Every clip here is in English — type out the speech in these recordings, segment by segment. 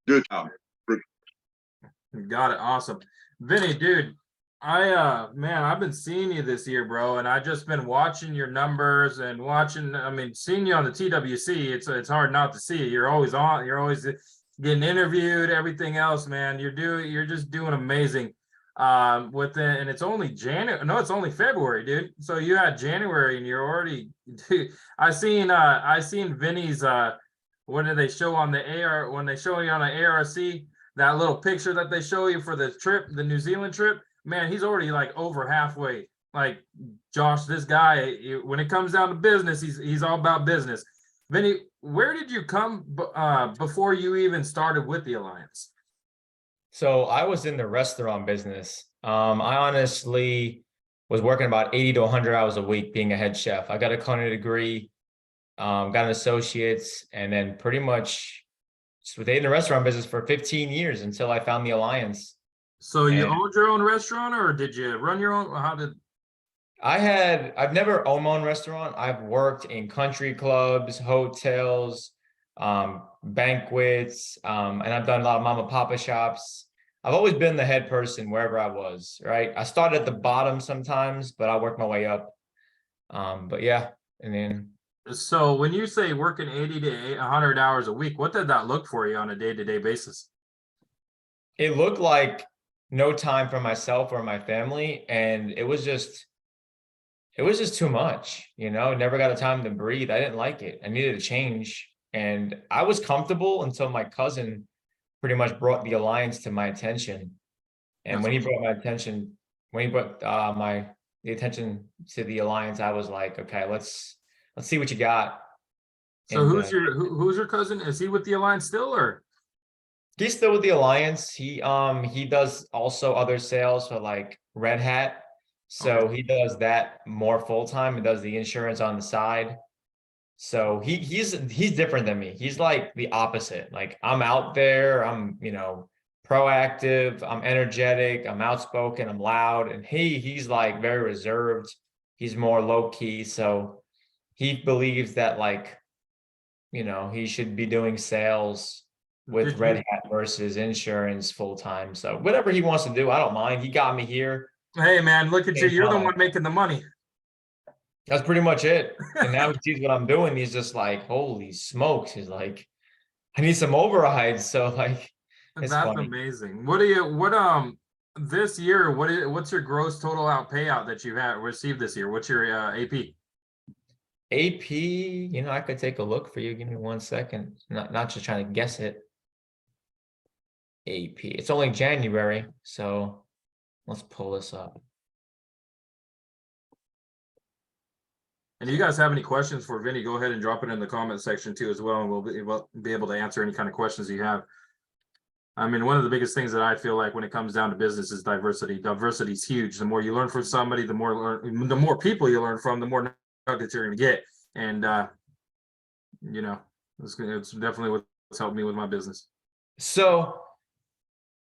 Good job. Got it. Awesome. Vinny, dude, man, I've been seeing you this year, bro, and I just been watching your numbers and watching, I mean, seeing you on the TWC, it's hard not to see you. You're always on, you're always getting interviewed, everything else, man. You're just doing amazing. And it's only January, no, it's only February, dude. So you had January and you're already, dude, I seen Vinny's when did they show on the AR when they show you on an ARC that little picture that they show you for the trip, the New Zealand trip, man, he's already like over halfway. Like Josh, this guy, when it comes down to business, he's all about business. Vinny, where did you come before you even started with the Alliance? So I was in the restaurant business. I honestly was working about 80 to 100 hours a week being a head chef. I got a culinary degree, got an associate's, and then pretty much stayed in the restaurant business for 15 years until I found the Alliance. So you owned your own restaurant, or did you run your own? How did? I've never owned my own restaurant. I've worked in country clubs, hotels, banquets, and I've done a lot of mama papa shops. I've always been the head person wherever I was, right? I started at the bottom sometimes, but I worked my way up. But yeah, and then. So when you say working 80 to 100 hours a week, what did that look for you on a day-to-day basis? It looked like no time for myself or my family, and it was just too much, never got a time to breathe. I didn't like it. I needed a change, and I was comfortable until my cousin pretty much brought the Alliance to my attention. And when he brought the attention to the Alliance, I was like, okay, let's see what you got. So who's your cousin? Is he with the Alliance still, or? He's still with the Alliance. He does also other sales for like Red Hat. So he does that more full-time and does the insurance on the side. So he's different than me. He's like the opposite. Like I'm out there, I'm, proactive, I'm energetic, I'm outspoken, I'm loud. And he's like very reserved. He's more low-key. So he believes that like, he should be doing sales with Red Hat versus insurance full-time. So whatever he wants to do, I don't mind. He got me here. Hey man, look at you. You're the one making the money. That's pretty much it. And now he sees what I'm doing. He's just like, holy smokes. He's like, I need some overrides. So like, that's funny. Amazing. This year, what's your gross total payout that you have received this year? What's your AP? AP, I could take a look for you. Give me 1 second. Not just trying to guess it. AP. It's only January, so let's pull this up. And if you guys have any questions for Vinny, go ahead and drop it in the comment section too as well, and we'll be able to answer any kind of questions you have. I mean, one of the biggest things that I feel like when it comes down to business is diversity. Diversity is huge. The more you learn from somebody, the more people you learn from, the more nuggets you're going to get. And it's definitely what's helped me with my business. So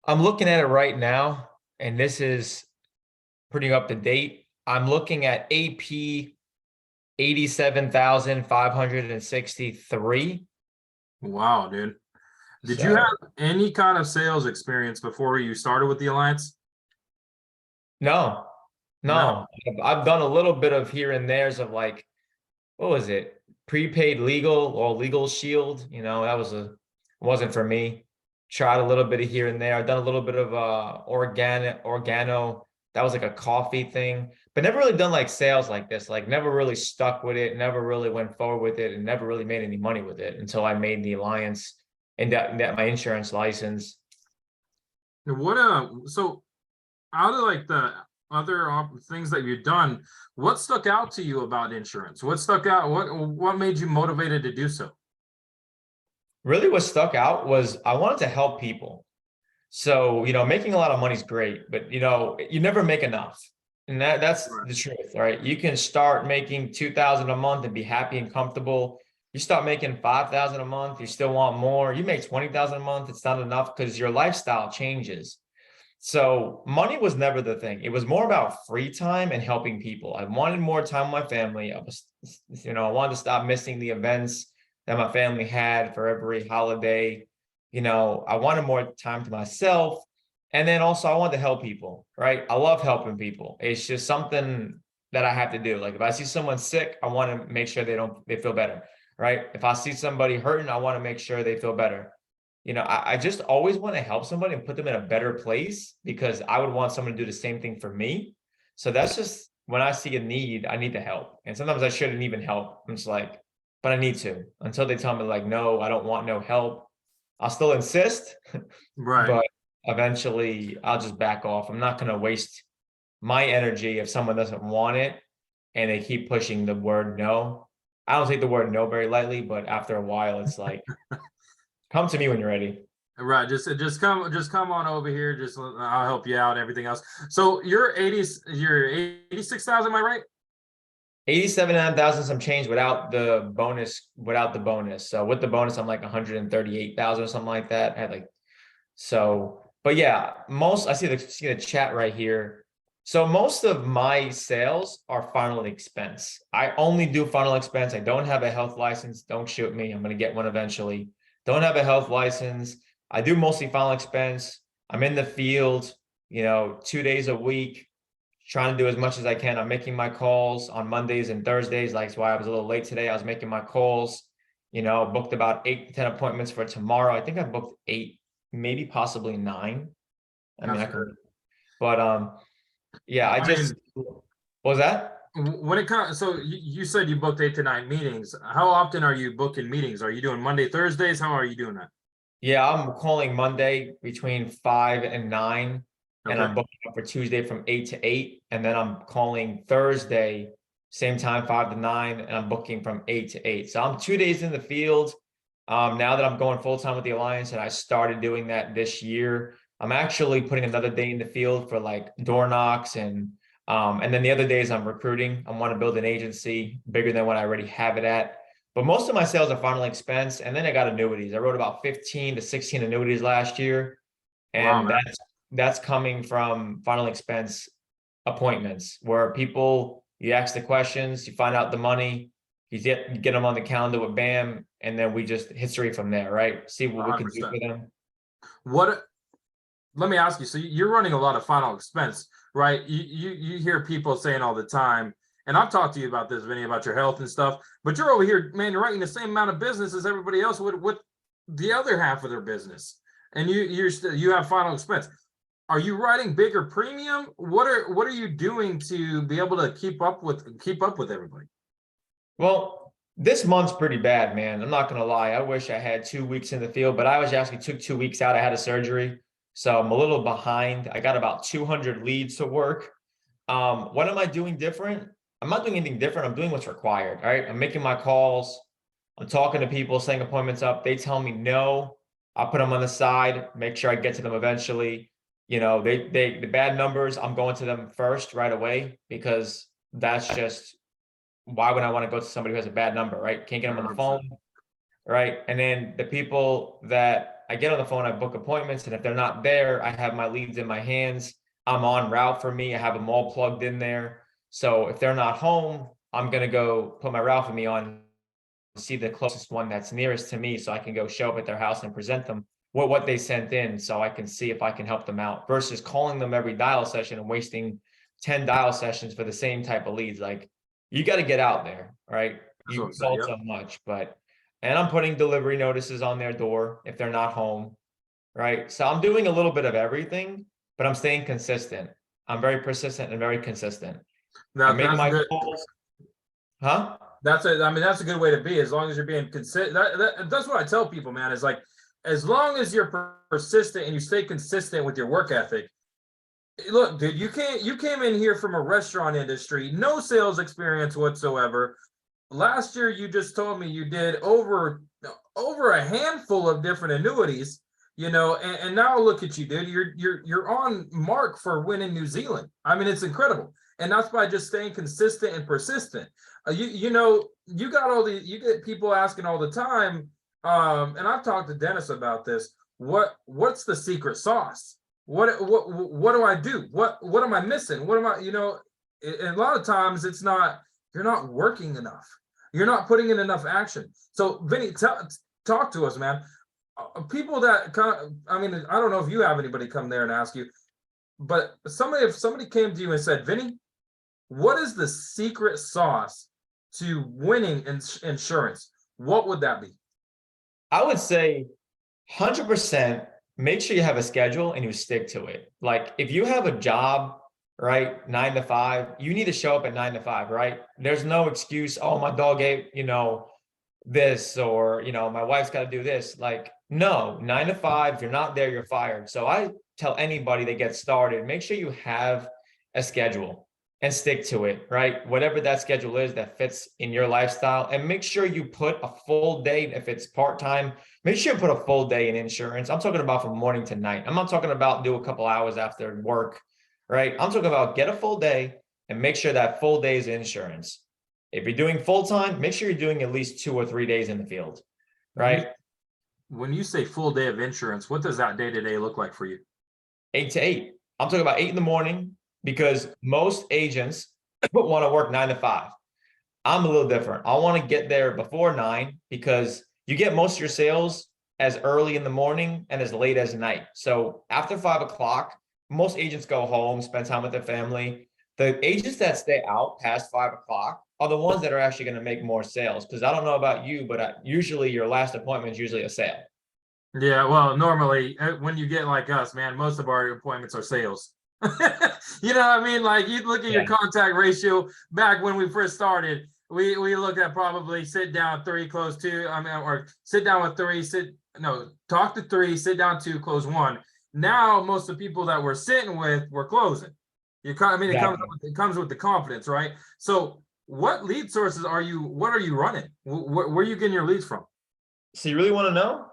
I'm looking at it right now, and this is pretty up to date. I'm looking at AP 87,563. Wow, dude. Did you have any kind of sales experience before you started with the Alliance? No. I've done a little bit of here and there's of like, what was it? Prepaid legal or legal shield. That wasn't for me. Tried a little bit of here and there. I've done a little bit of organo. That was like a coffee thing, but never really done like sales like this, like never really stuck with it, never really went forward with it, and never really made any money with it until I made the Alliance and that my insurance license. So out of like the other things that you've done, what stuck out to you about insurance? What stuck out? What made you motivated to do so? Really what stuck out was I wanted to help people. So, making a lot of money is great, but you never make enough. And that's the truth, right? You can start making 2,000 a month and be happy and comfortable. You start making 5,000 a month, you still want more. You make 20,000 a month, it's not enough because your lifestyle changes. So money was never the thing. It was more about free time and helping people. I wanted more time with my family. I wanted to stop missing the events that my family had for every holiday. I wanted more time to myself. And then also I wanted to help people, right? I love helping people. It's just something that I have to do. Like if I see someone sick, I want to make sure they feel better, right? If I see somebody hurting, I want to make sure they feel better. I just always want to help somebody and put them in a better place because I would want someone to do the same thing for me. So that's just when I see a need, I need to help. And sometimes I shouldn't even help. I'm just like, but I need to until they tell me like, no, I don't want no help. I'll still insist, Right. but eventually I'll just back off. I'm not going to waste my energy if someone doesn't want it and they keep pushing the word no. I don't take the word no very lightly, but after a while, it's like, come to me when you're ready. Right. Just come on over here. I'll help you out. Everything else. So you're 86,000. Am I right? 87,000 some change without the bonus. So with the bonus, I'm like 138,000 or something like that. I had like, so, but yeah, I see the chat right here. So most of my sales are final expense. I only do final expense. I don't have a health license. Don't shoot me. I'm going to get one eventually. Don't have a health license. I do mostly final expense. I'm in the field, 2 days a week, trying to do as much as I can. I'm making my calls on Mondays and Thursdays. Like, that's why I was a little late today. I was making my calls, booked about 8 to 10 appointments for tomorrow. I think I booked 8, maybe possibly 9. I mean, That's I can, good. but yeah, I mean, what was that? when it comes, so you said you booked 8 to 9 meetings. How often are you booking meetings? Are you doing Monday, Thursdays? How are you doing that? Yeah, I'm calling Monday between 5 and 9, and Okay. I'm booking up for Tuesday from 8 to 8, and then I'm calling Thursday, same time, 5 to 9, and I'm booking from 8 to 8. So I'm 2 days in the field. Now that I'm going full time with the Alliance, and I started doing that this year, I'm actually putting another day in the field for like door knocks and then the other days I'm recruiting. I want to build an agency bigger than what I already have it at. But most of my sales are final expense, and then I got annuities. I wrote about 15 to 16 annuities last year, Wow, and man. that's coming from final expense appointments where you ask the questions, you find out the money, you get them on the calendar with BAM, and then we just history from there, right? See what we can do 100%. for them. What Let me ask you, so you're running a lot of final expense, right? You hear people saying all the time, and I've talked to you about this, Vinny, about your health and stuff, but you're over here, man, you're writing the same amount of business as everybody else with the other half of their business. And you have final expense. Are you writing bigger premium? What are you doing to be able to keep up with everybody? Well, this month's pretty bad, man. I'm not gonna lie. I wish I had 2 weeks in the field, but I was actually took 2 weeks out. I had a surgery, so I'm a little behind. I got about 200 leads to work. What am I doing different? I'm not doing anything different. I'm doing what's required. All right. I'm making my calls. I'm talking to people, setting appointments up. They tell me no. I'll put them on the side, make sure I get to them eventually. The bad numbers, I'm going to them first right away because that's just why would I want to go to somebody who has a bad number, right? Can't get them on the 100%. phone, right? And then the people that I get on the phone, I book appointments, and if they're not there, I have my leads in my hands. I'm on route for me. I have them all plugged in there. So if they're not home, I'm gonna go put my route for me on, see the closest one that's nearest to me, so I can go show up at their house and present them what they sent in, so I can see if I can help them out. Versus calling them every dial session and wasting 10 dial sessions for the same type of leads. Like, you got to get out there, right? That's what You I'm saying. called Yep. so much, and I'm putting delivery notices on their door if they're not home, right? So I'm doing a little bit of everything, but I'm staying consistent. I'm very persistent and very consistent. I make That's my good. calls, huh? I mean, that's a good way to be, as long as you're being consistent. That's what I tell people, man, is like, as long as you're persistent and you stay consistent with your work ethic. Look, dude, you came in here from a restaurant industry, no sales experience whatsoever. Last year, you just told me you did over a handful of different annuities, and now look at you, dude. You're on mark for winning New Zealand. I mean, it's incredible. And that's by just staying consistent and persistent. You get people asking all the time, and I've talked to Dennis about this. What's the secret sauce? What do I do? What am I missing? What am I, and a lot of times it's not, you're not working enough. You're not putting in enough action. So Vinny, talk to us, man. people that come, I mean, I don't know if you have anybody come there and ask you, but if somebody came to you and said, Vinny, what is the secret sauce to winning insurance? What would that be? I would say 100% make sure you have a schedule and you stick to it. Like if you have a job, right, 9 to 5, you need to show up at 9 to 5, right? There's no excuse. Oh, my dog ate, this, or, my wife's got to do this. Like, no, 9 to 5, if you're not there, you're fired. So I tell anybody that gets started, make sure you have a schedule and stick to it, right? Whatever that schedule is that fits in your lifestyle, and make sure you put a full day. If it's part-time, make sure you put a full day in insurance. I'm talking about from morning to night. I'm not talking about do a couple hours after work, right? I'm talking about get a full day and make sure that full day is insurance. If you're doing full-time, make sure you're doing at least 2 or 3 days in the field, right? When you say full day of insurance, what does that day-to-day look like for you? 8 to 8. I'm talking about 8 in the morning, because most agents want to work 9 to 5. I'm a little different. I want to get there before 9 because you get most of your sales as early in the morning and as late as night. So after 5 o'clock, most agents go home, spend time with their family. The agents that stay out past 5 o'clock are the ones that are actually going to make more sales. Because I don't know about you, but usually your last appointment is usually a sale. Yeah, well, normally when you get like us, man, most of our appointments are sales. You know what I mean? Like you look at your contact ratio back when we first started, we looked at probably sit down 3, close 2. I mean, or sit down with 3, talk to 3, sit down 2, close 1. Now most of the people that we're sitting with, we're closing. It comes with the confidence, right? So what lead sources what are you running? Where are you getting your leads from? So you really want to know?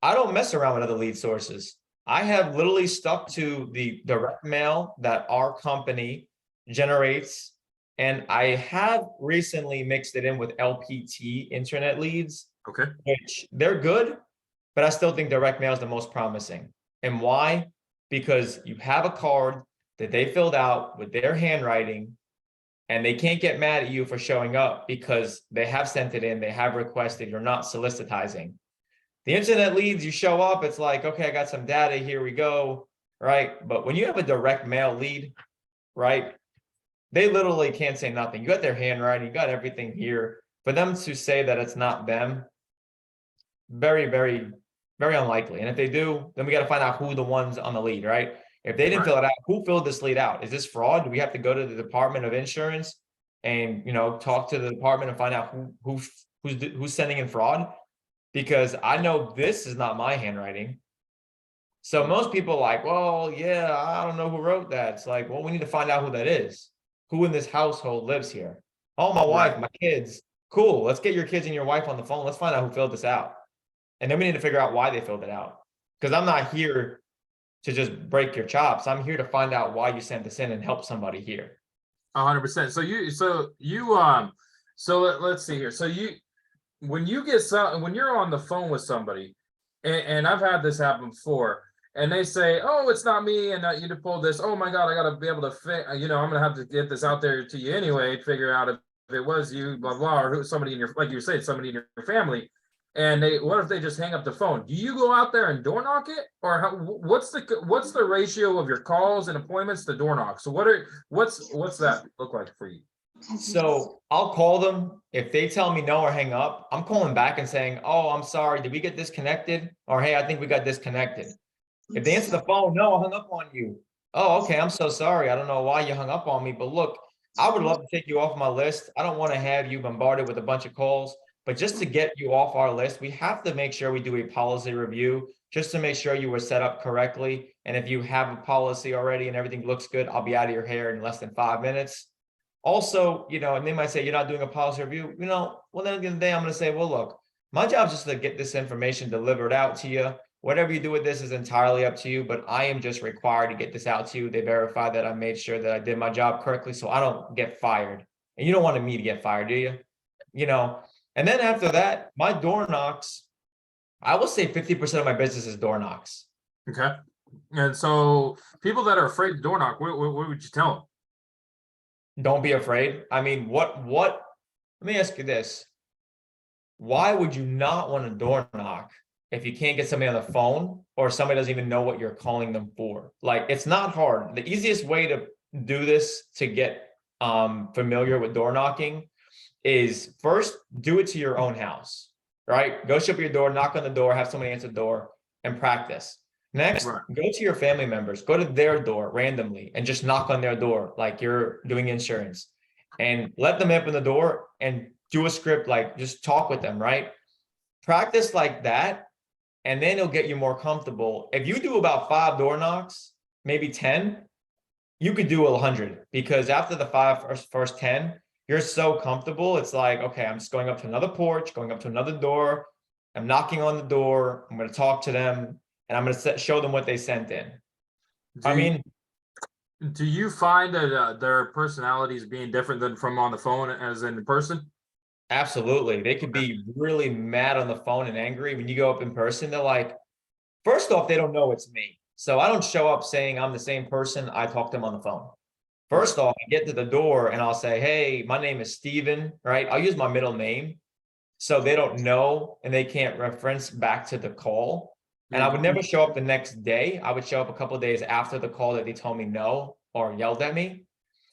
I don't mess around with other lead sources. I have literally stuck to the direct mail that our company generates. And I have recently mixed it in with LPT internet leads, Okay. which they're good, but I still think direct mail is the most promising. And why? Because you have a card that they filled out with their handwriting, and they can't get mad at you for showing up because they have sent it in, they have requested, you're not soliciting. The internet leads, you show up, it's like, okay, I got some data, here we go, right? But when you have a direct mail lead, right, they literally can't say nothing. You got their handwriting, you got everything here. For them to say that it's not them, very, very, very unlikely. And if they do, then we got to find out who the ones on the lead, right? If they didn't fill it out, who filled this lead out? Is this fraud? Do we have to go to the Department of Insurance and talk to the department and find out who's sending in fraud? Because I know this is not my handwriting. So most people are like, well, yeah, I don't know who wrote that. It's like, well, we need to find out who that is. Who in this household lives here? Oh, my wife, my kids. Cool. Let's get your kids and your wife on the phone. Let's find out who filled this out. And then we need to figure out why they filled it out. Because I'm not here to just break your chops. I'm here to find out why you sent this in and help somebody here. 100%. Let's see here. When you're on the phone with somebody, and I've had this happen before, and they say, "Oh, it's not me," and you to pull this. Oh my God, I got to be able to fit. I'm gonna have to get this out there to you anyway. Figure out if it was you, blah blah, or somebody in your, like you said, somebody in your family. And what if they just hang up the phone? Do you go out there and door knock it, or what's the ratio of your calls and appointments to door knock? So what's that look like for you? So I'll call them. If they tell me no or hang up, I'm calling back and saying, oh, I'm sorry, did we get disconnected? Or hey, I think we got disconnected. If they answer the phone, no, I hung up on you. Oh, okay, I'm so sorry. I don't know why you hung up on me, but look, I would love to take you off my list. I don't want to have you bombarded with a bunch of calls, but just to get you off our list, we have to make sure we do a policy review just to make sure you were set up correctly. And if you have a policy already and everything looks good, I'll be out of your hair in less than 5 minutes. Also, and they might say, you're not doing a policy review. Well, then at the end of the day, I'm going to say, well, look, my job is just to get this information delivered out to you. Whatever you do with this is entirely up to you, but I am just required to get this out to you. They verify that I made sure that I did my job correctly, so I don't get fired. And you don't want me to get fired, do you? And then after that, my door knocks, I will say 50% of my business is door knocks. Okay. And so people that are afraid to door knock, what would you tell them? Don't be afraid. I mean, let me ask you this. Why would you not want to door knock if you can't get somebody on the phone or somebody doesn't even know what you're calling them for. Like, it's not hard. The easiest way to do this to get familiar with door knocking is first do it to your own house, right? Go show up at your door, knock on the door, have somebody answer the door and practice. Next, Right. go to your family members, go to their door randomly and just knock on their door like you're doing insurance and let them open the door and do a script, like just talk with them, right? Practice like that, and then it'll get you more comfortable. If you do about 5 door knocks, maybe 10, you could do 100, because after the first 10, you're so comfortable. It's like, okay, I'm just going up to another porch, going up to another door. I'm knocking on the door. I'm going to talk to them and I'm going to show them what they sent in. Do you find that their personalities being different than from on the phone as in person? Absolutely. They could be really mad on the phone and angry. When you go up in person, they're like, first off, they don't know it's me. So I don't show up saying I'm the same person I talked to them on the phone. First off, I get to the door and I'll say, hey, my name is Steven, right? I'll use my middle name so they don't know and they can't reference back to the call. And I would never show up the next day. I would show up a couple of days after the call that they told me no or yelled at me.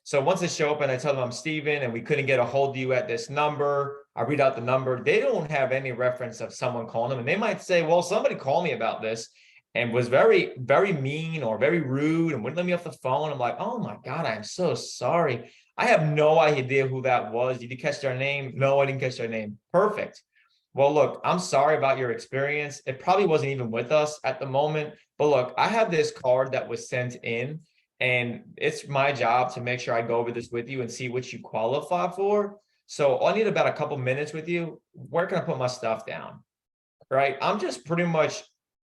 So once they show up and I tell them I'm Steven and we couldn't get a hold of you at this number, I read out the number. They don't have any reference of someone calling them. And they might say, well, somebody called me about this and was very, very mean or very rude and wouldn't let me off the phone. I'm like, oh my God, I'm so sorry. I have no idea who that was. Did you catch their name? No, I didn't catch their name. Perfect. Well, look, I'm sorry about your experience. It probably wasn't even with us at the moment, but look, I have this card that was sent in and it's my job to make sure I go over this with you and see what you qualify for. So I need about a couple minutes with you. Where can I put my stuff down? Right? I'm just pretty much,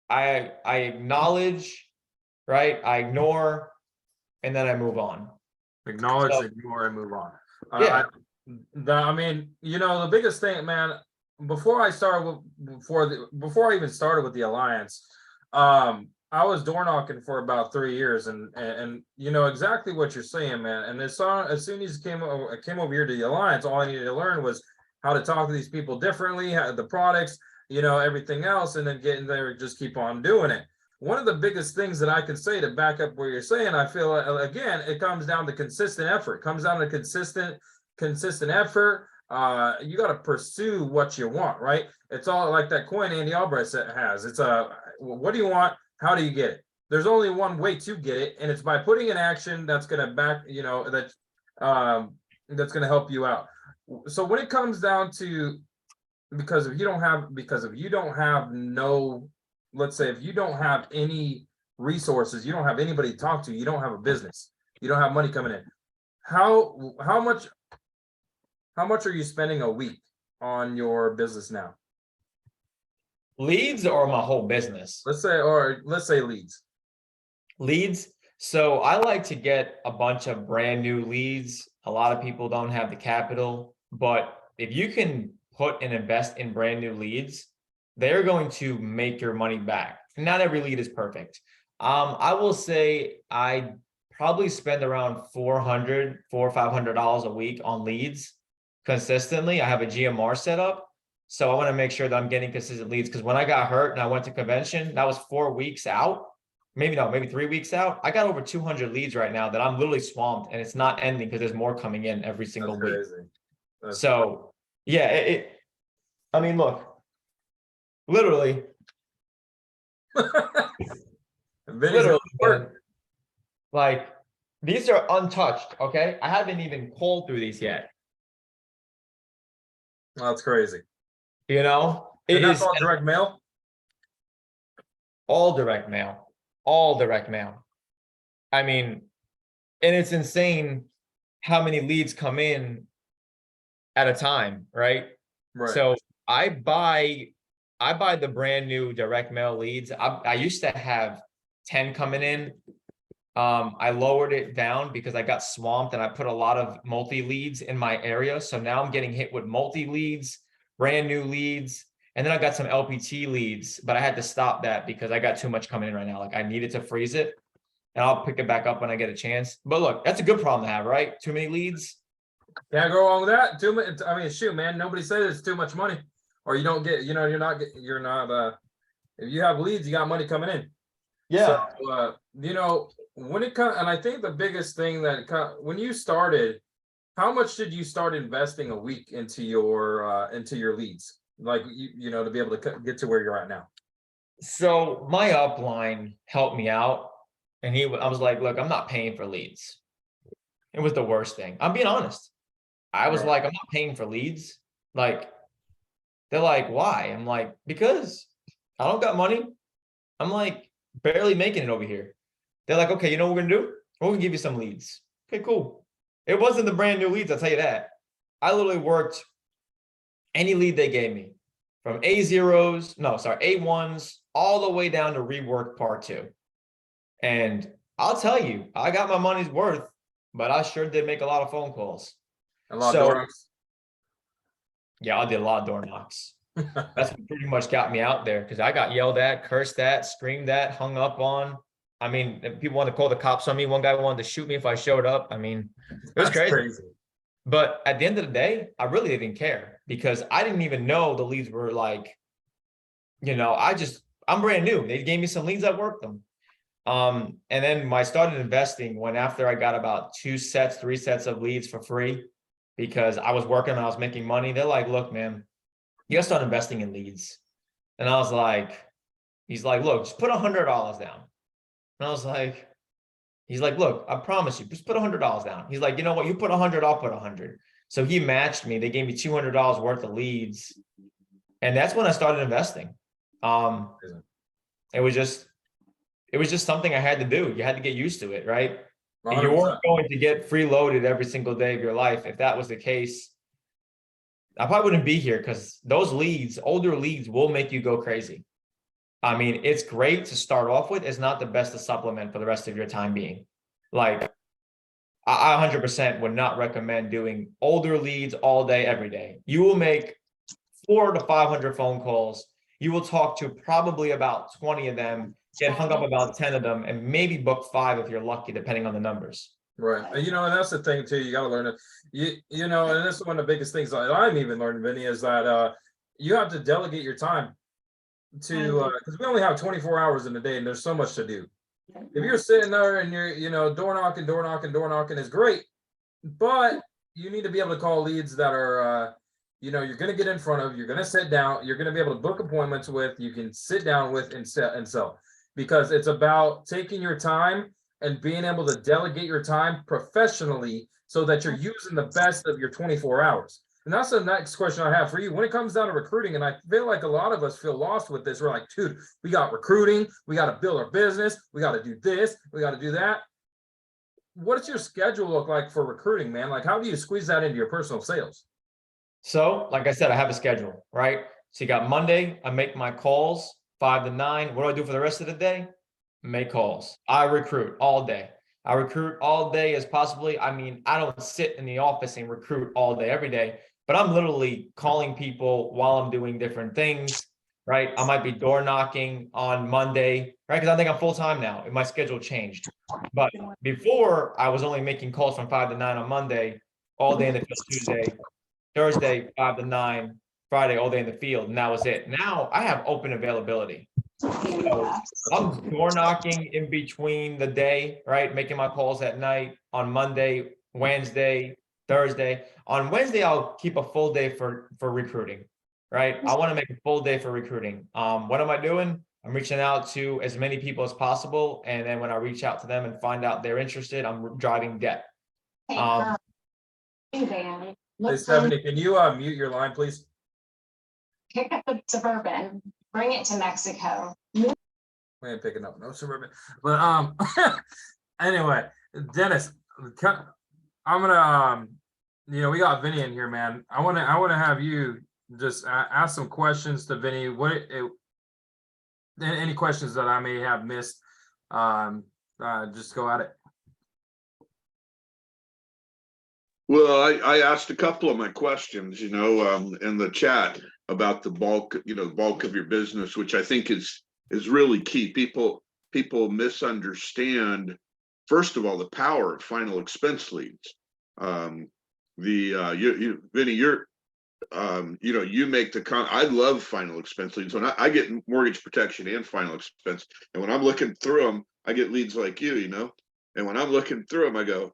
I acknowledge, right? I ignore, and then I move on. Acknowledge, So, ignore, and move on. yeah. I mean, you know, the biggest thing, man, before I even started with the Alliance, I was door knocking for about 3 years, and you know exactly what you're saying, man. And as soon as I came over here to the Alliance, all I needed to learn was how to talk to these people differently, how, the products, you know, everything else, and then get in there and just keep on doing it. One of the biggest things that I can say to back up what you're saying, I feel again, it comes down to consistent effort. It comes down to consistent effort. You got to pursue what you want, right? It's all like that coin Andy Albright has. It's what do you want? How do you get it? There's only one way to get it, and it's by putting in action that's going to that's going to help you out. So when it comes down to, because if you don't have no, let's say if you don't have any resources, you don't have anybody to talk to, you don't have a business, you don't have money coming in. How much are you spending a week on your business now? Leads or my whole business? Let's say leads. Leads. So I like to get a bunch of brand new leads. A lot of people don't have the capital, but if you can put and invest in brand new leads, they're going to make your money back. Not every lead is perfect. I will say I probably spend around $400 or $500 a week on leads consistently. I have a GMR set up. So I want to make sure that I'm getting consistent leads, because when I got hurt and I went to convention, that was 4 weeks out. Maybe 3 weeks out. I got over 200 leads right now that I'm literally swamped, and it's not ending because there's more coming in every single week. So yeah, I mean, look, literally, literally, like these are untouched. Okay, I haven't even called through these yet. That's crazy. You know, and that's all direct mail. All direct mail. All direct mail. I mean, and it's insane how many leads come in at a time, right? Right. So I buy the brand new direct mail leads. I used to have 10 coming in. I lowered it down because I got swamped and I put a lot of multi leads in my area. So now I'm getting hit with multi leads, brand new leads. And then I got some LPT leads, but I had to stop that because I got too much coming in right now. Like I needed to freeze it, and I'll pick it back up when I get a chance. But look, that's a good problem to have, right? Too many leads. Can't go wrong with that. I mean, shoot, man, nobody says it's too much money, or you don't get, you know, you're not If you have leads, you got money coming in. Yeah. So, you know, when it comes, and I think the biggest thing that when you started, how much did you start investing a week into your leads? Like you know, to be able to get to where you're at now. So my upline helped me out, and I was like, look, I'm not paying for leads. It was the worst thing. I'm being honest. I was Right. like, I'm not paying for leads. Like, they're like, why? I'm like, because I don't got money. I'm like barely making it over here. They're like, okay, you know what we're gonna do? We're gonna give you some leads. Okay, cool. It wasn't the brand new leads, I'll tell you that. I literally worked any lead they gave me from A1s, all the way down to rework part 2. And I'll tell you, I got my money's worth, but I sure did make a lot of phone calls. A lot of So door yeah, I did a lot of door knocks. That's what pretty much got me out there, because I got yelled at, cursed at, screamed at, hung up on. I mean, people wanted to call the cops on me. One guy wanted to shoot me if I showed up. I mean, it was That's crazy. crazy. But at the end of the day, I really didn't care, because I didn't even know the leads were like, I'm brand new. They gave me some leads, I worked them. And then I started investing when after I got about 3 sets of leads for free, because I was working and I was making money. They're like, look, man, you gotta start investing in leads. And I was like, he's like, look, just put $100 down. And I was like, he's like, look, I promise you, just put $100 down. He's like, you know what? You put 100, I'll put 100. So he matched me. They gave me $200 worth of leads. And that's when I started investing. It was just something I had to do. You had to get used to it, right? You 100%. weren't going to get freeloaded every single day of your life. If that was the case, I probably wouldn't be here, because those leads, older leads, will make you go crazy. I mean, it's great to start off with. It's not the best to supplement for the rest of your time being. Like, I 100% would not recommend doing older leads all day, every day. You will make 400 to 500 phone calls. You will talk to probably about 20 of them, get hung up about 10 of them, and maybe book 5 if you're lucky, depending on the numbers. Right. You know, and that's the thing too. You got to learn it. You know, and this is one of the biggest things that I'm even learning, Vinny, is that you have to delegate your time to because we only have 24 hours in a day, and there's so much to do. If you're sitting there and you're, you know, door knocking is great, but you need to be able to call leads that are, you know, you're going to get in front of, you're going to sit down, you're going to be able to book appointments with, you can sit down with and sell, because it's about taking your time and being able to delegate your time professionally so that you're using the best of your 24 hours. And that's the next question I have for you. When it comes down to recruiting, and I feel like a lot of us feel lost with this. We're like, dude, we got recruiting, we got to build our business, we got to do this, we got to do that. What does your schedule look like for recruiting, man? Like, how do you squeeze that into your personal sales? So, like I said, I have a schedule, right? So you got Monday, I make my calls 5 to 9. What do I do for the rest of the day? Make calls. I recruit all day. I recruit all day as possibly. I mean, I don't sit in the office and recruit all day, every day, but I'm literally calling people while I'm doing different things, right? I might be door knocking on Monday, right? Because I think I'm full time now, and my schedule changed. But before, I was only making calls from 5 to 9 on Monday, all day in the field Tuesday, Thursday, 5 to 9, Friday, all day in the field, and that was it. Now I have open availability. So I'm door knocking in between the day, right? Making my calls at night on Monday, Wednesday, Thursday. On Wednesday, I'll keep a full day for recruiting, right? I want to make a full day for recruiting. What am I doing? I'm reaching out to as many people as possible. And then when I reach out to them and find out they're interested, I'm driving debt. Hey, Stephanie, can you mute your line, please? Pick up the Suburban, bring it to Mexico. We ain't picking up no Suburban, but anyway, Dennis, I'm gonna you know, we got Vinny in here, man. I want to have you just ask some questions to Vinny. Any questions that I may have missed, just go at it. Well, I asked a couple of my questions, you know, in the chat about the bulk of your business, which I think is really key. People misunderstand, first of all, the power of final expense leads. Vinny, you make I love final expense leads. When I get mortgage protection and final expense, and when I'm looking through them, I get leads like you, and when I'm looking through them, I go,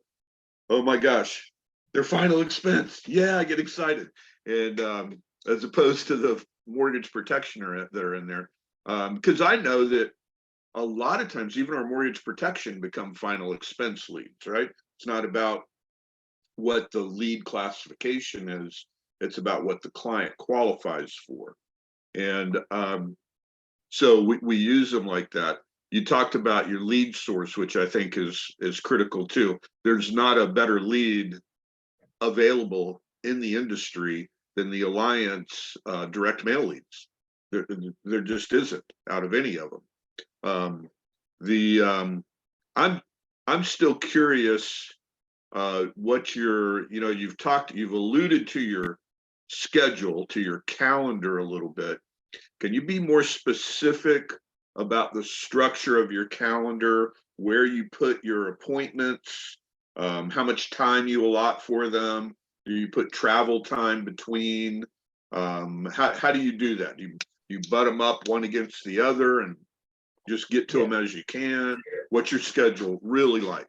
oh my gosh, they're final expense. Yeah, I get excited. And as opposed to the mortgage protection that are in there. Because I know that a lot of times, even our mortgage protection become final expense leads, right? It's not about what the lead classification is. It's about what the client qualifies for. And so we use them like that. You talked about your lead source, which I think is critical too. There's not a better lead available in the industry than the Alliance direct mail leads. There just isn't out of any of them. I'm still curious what you've alluded to your schedule, to your calendar a little bit. Can you be more specific about the structure of your calendar, where you put your appointments, how much time you allot for them? Do you put travel time between? How do you do that? You butt them up one against the other and just get to them as you can? What's your schedule really like?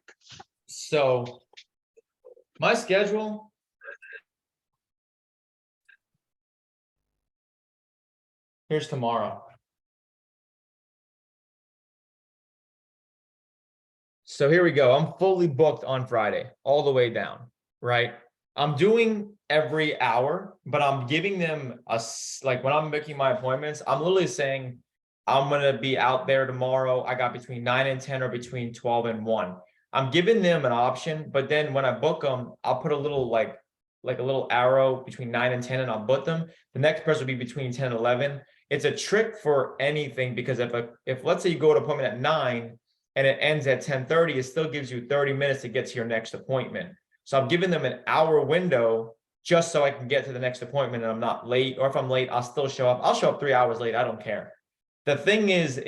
So my schedule, here's tomorrow. So here we go. I'm fully booked on Friday, all the way down, right? I'm doing every hour, but I'm giving them like when I'm making my appointments, I'm literally saying I'm going to be out there tomorrow. I got between 9 and 10 or between 12 and 1. I'm giving them an option, but then when I book them, I'll put a little like a little arrow between 9 and 10 and I'll book them. The next person will be between 10 and 11. It's a trick for anything because if let's say you go to appointment at 9 and it ends at 10:30, it still gives you 30 minutes to get to your next appointment. So I'm giving them an hour window just so I can get to the next appointment and I'm not late. Or if I'm late, I'll still show up. I'll show up 3 hours late. I don't care. The thing is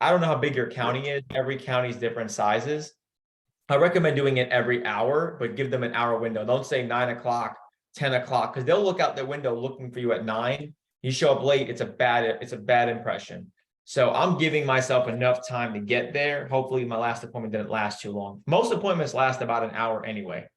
I don't know how big your county is. Every county is different sizes. I recommend doing it every hour, but give them an hour window. Don't say 9 o'clock, 10 o'clock, because they'll look out their window looking for you at 9. You show up late, it's a bad impression. So I'm giving myself enough time to get there. Hopefully my last appointment didn't last too long. Most appointments last about an hour anyway.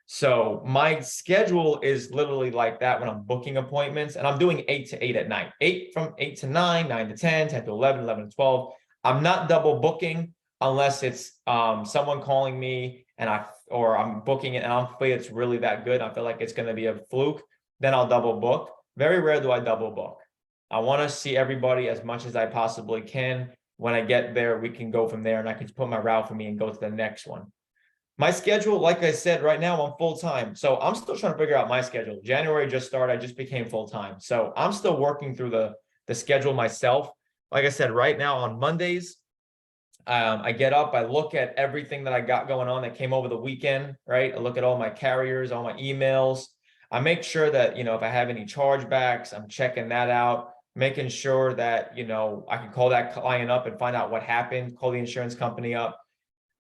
So my schedule is literally like that when I'm booking appointments, and I'm doing 8 to 8 at night, 8 to 9, 9 to 10, 10 to 11, 11 to 12. I'm not double booking unless it's someone calling me and I'm booking it and I'm afraid it's really that good. I feel like it's going to be a fluke. Then I'll double book. Very rare do I double book. I want to see everybody as much as I possibly can. When I get there, we can go from there and I can put my route for me and go to the next one. My schedule, like I said, right now I'm full time. So I'm still trying to figure out my schedule. January just started. I just became full time. So I'm still working through the schedule myself. Like I said, right now on Mondays, I get up, I look at everything that I got going on that came over the weekend, right? I look at all my carriers, all my emails. I make sure that, if I have any chargebacks, I'm checking that out, making sure that, I can call that client up and find out what happened, call the insurance company up,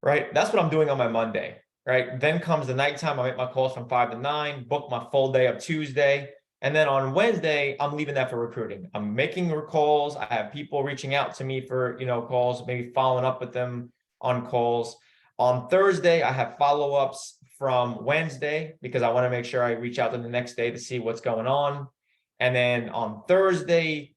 right? That's what I'm doing on my Monday, right? Then comes the nighttime. I make my calls from 5 to 9, book my full day of Tuesday. And then on Wednesday, I'm leaving that for recruiting. I'm making calls. I have people reaching out to me for, calls, maybe following up with them on calls. On Thursday, I have follow-ups from Wednesday because I want to make sure I reach out to them the next day to see what's going on. And then on Thursday,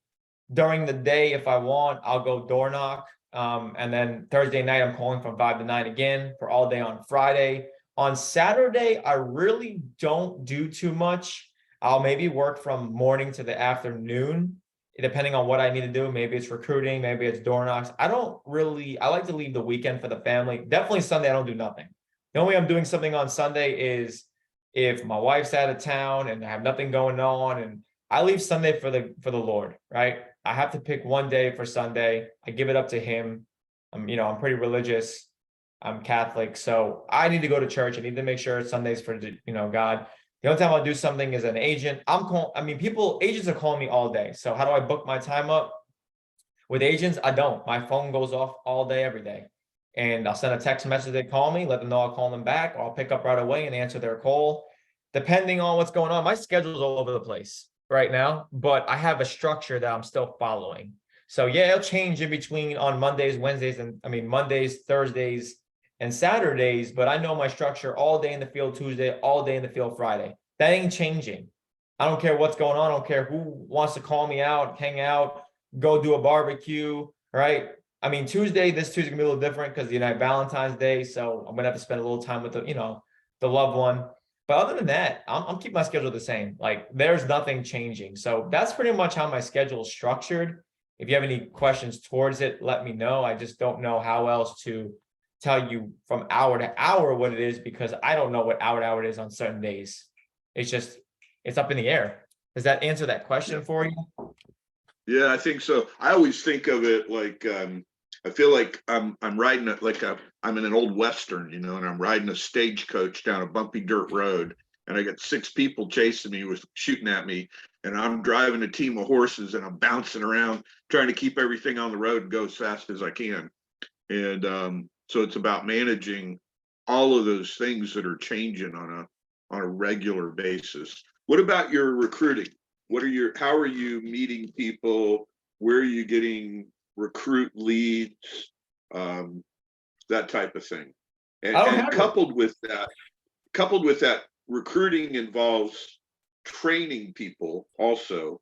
during the day, if I want, I'll go door knock. And then Thursday night, I'm calling from 5 to 9 again for all day on Friday. On Saturday, I really don't do too much. I'll maybe work from morning to the afternoon, depending on what I need to do. Maybe it's recruiting, maybe it's door knocks. I like to leave the weekend for the family. Definitely Sunday, I don't do nothing. The only way I'm doing something on Sunday is if my wife's out of town and I have nothing going on, and I leave Sunday for the Lord, right? I have to pick one day for Sunday. I give it up to him. I'm pretty religious. I'm Catholic, so I need to go to church. I need to make sure Sunday's for God. The only time I'll do something is an agent. Agents are calling me all day. So how do I book my time up? With agents, I don't. My phone goes off all day, every day. And I'll send a text message, they call me, let them know I'll call them back, or I'll pick up right away and answer their call. depending on what's going on, my schedule's all over the place right now, but I have a structure that I'm still following. So yeah, it'll change in between on Mondays, Wednesdays, and Mondays, Thursdays, and Saturdays, but I know my structure all day in the field Tuesday, all day in the field Friday. That ain't changing. I don't care what's going on. I don't care who wants to call me out, hang out, go do a barbecue, right? I mean, this Tuesday gonna be a little different because Valentine's Day, so I'm gonna have to spend a little time with the loved one. But other than that, I'm keeping my schedule the same. Like there's nothing changing. So that's pretty much how my schedule is structured. If you have any questions towards it, let me know. I just don't know how else to tell you from hour to hour what it is because I don't know what hour to hour it is on certain days. It's up in the air. Does that answer that question for you? Yeah, I think so. I always think of it like I feel like I'm riding it like I'm in an old Western, and I'm riding a stagecoach down a bumpy dirt road, and I got 6 people chasing me with shooting at me, and I'm driving a team of horses and I'm bouncing around trying to keep everything on the road and go as fast as I can. And so it's about managing all of those things that are changing on a regular basis. What about your recruiting? How are you meeting people? Where are you getting recruit leads? That type of thing. And coupled with that, recruiting involves training people also,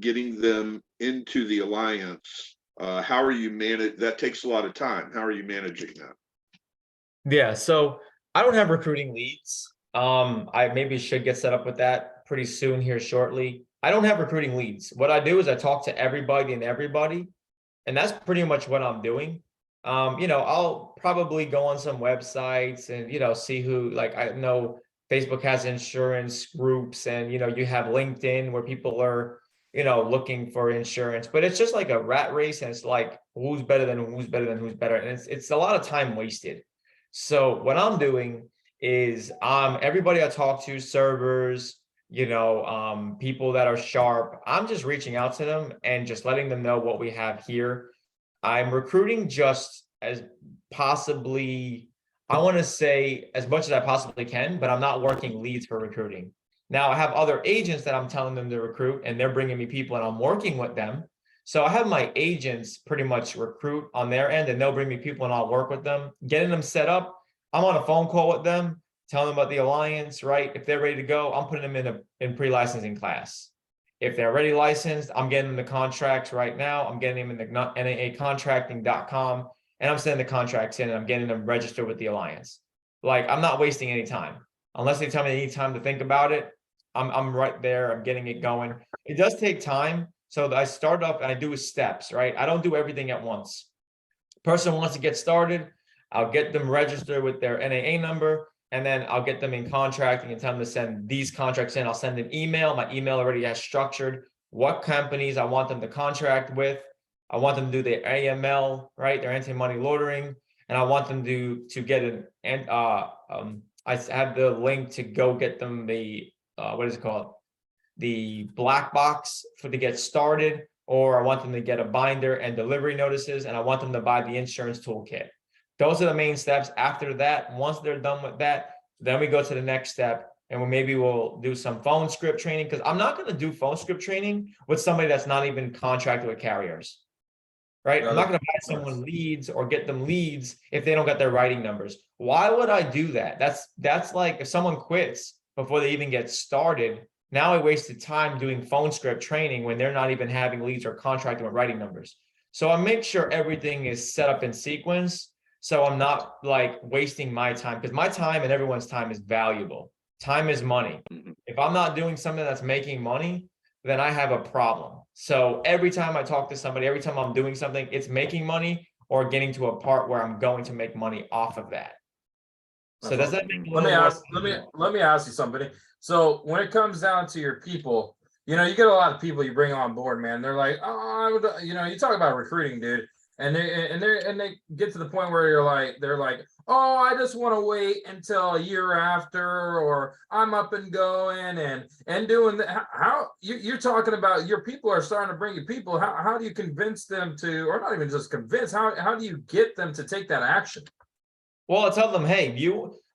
getting them into the alliance. How are you that takes a lot of time. How are you managing that? Yeah, so I don't have recruiting leads. I maybe should get set up with that pretty soon here shortly. I don't have recruiting leads. What I do is I talk to everybody, and that's pretty much what I'm doing. I'll probably go on some websites and see who, like, I know Facebook has insurance groups, and you have LinkedIn where people are looking for insurance, but it's just like a rat race, and it's like who's better than who's better than who's better, and it's a lot of time wasted. So what I'm doing is everybody I talk to, servers, people that are sharp, I'm just reaching out to them and just letting them know what we have here. I'm recruiting just as possibly, I want to say as much as I possibly can, but I'm not working leads for recruiting. Now I have other agents that I'm telling them to recruit, and they're bringing me people and I'm working with them. So I have my agents pretty much recruit on their end, and they'll bring me people and I'll work with them, getting them set up. I'm on a phone call with them, telling them about the alliance, right? If they're ready to go, I'm putting them in pre-licensing class. If they're already licensed, I'm getting them the contracts right now. I'm getting them in the NAAcontracting.com, and I'm sending the contracts in, and I'm getting them registered with the alliance. Like, I'm not wasting any time. Unless they tell me they need time to think about it, I'm right there. I'm getting it going. It does take time. So I start up and I do steps, right? I don't do everything at once. Person wants to get started, I'll get them registered with their NAA number, and then I'll get them in contracting and tell them to send these contracts in. I'll send an email. My email already has structured what companies I want them to contract with. I want them to do their AML, right? Their anti-money laundering. And I want them to get I have the link to go get them the, what is it called? The black box to get started, or I want them to get a binder and delivery notices, and I want them to buy the insurance toolkit. Those are the main steps. After that, once they're done with that, then we go to the next step, and we'll do some phone script training, because I'm not going to do phone script training with somebody that's not even contracted with carriers, right? I'm not going to buy someone leads or get them leads if they don't get their writing numbers. Why would I do that? That's like if someone quits before they even get started. Now I wasted time doing phone script training when they're not even having leads or contracting with writing numbers. So I make sure everything is set up in sequence, so I'm not like wasting my time, because my time and everyone's time is valuable. Time is money. If I'm not doing something that's making money, then I have a problem. So every time I talk to somebody, every time I'm doing something, it's making money or getting to a part where I'm going to make money off of that. So does that make let me ask you something. So when it comes down to your people, you get a lot of people you bring on board, man. They're like, oh, you talk about recruiting, dude, and they get to the point where they're like, oh, I just want to wait until a year after, or I'm up and going and doing that. How you're talking about your people are starting to bring you people. How do you convince them to, or not even just convince? How do you get them to take that action? Well, I tell them, hey,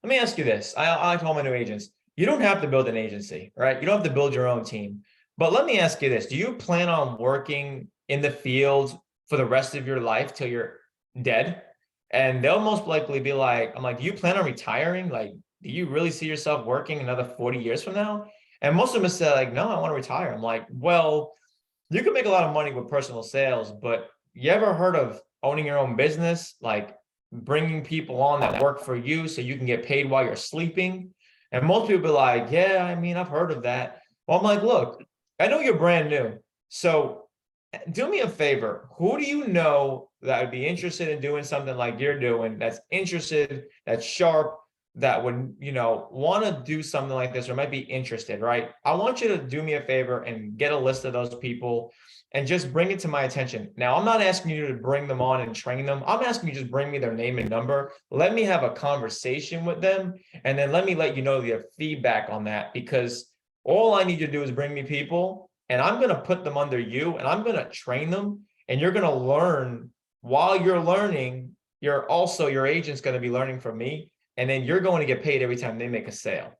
let me ask you this. I tell my new agents, you don't have to build an agency, right? You don't have to build your own team. But let me ask you this. Do you plan on working in the field for the rest of your life till you're dead? And they'll most likely be like, I'm like, do you plan on retiring? Like, do you really see yourself working another 40 years from now? And most of them say like, no, I want to retire. I'm like, well, you can make a lot of money with personal sales, but you ever heard of owning your own business? Like bringing people on that work for you so you can get paid while you're sleeping? And most people be like, yeah, I mean, I've heard of that. Well, I'm like, look, I know you're brand new. So do me a favor. Who do you know that would be interested in doing something like you're doing, that's interested, that's sharp, that would, want to do something like this or might be interested, right? I want you to do me a favor and get a list of those people and just bring it to my attention. Now, I'm not asking you to bring them on and train them. I'm asking you just bring me their name and number. Let me have a conversation with them, and then let me let you know their feedback on that, because all I need you to do is bring me people, and I'm going to put them under you, and I'm going to train them, and you're going to learn. While you're learning, your agent's going to be learning from me, and then you're going to get paid every time they make a sale.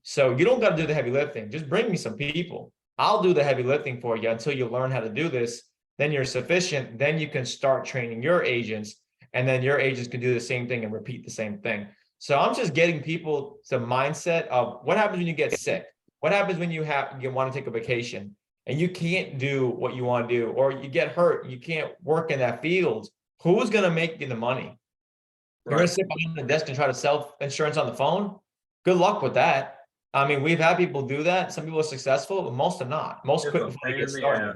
So you don't got to do the heavy lifting. Just bring me some people. I'll do the heavy lifting for you until you learn how to do this. Then you're sufficient. Then you can start training your agents, and then your agents can do the same thing and repeat the same thing. So I'm just getting people to mindset of what happens when you get sick. What happens when you want to take a vacation and you can't do what you want to do, or you get hurt, you can't work in that field. Who's going to make you the money? You're going to sit behind the desk and try to sell insurance on the phone? Good luck with that. I mean, we've had people do that. Some people are successful, but most are not. Most quit before they get started.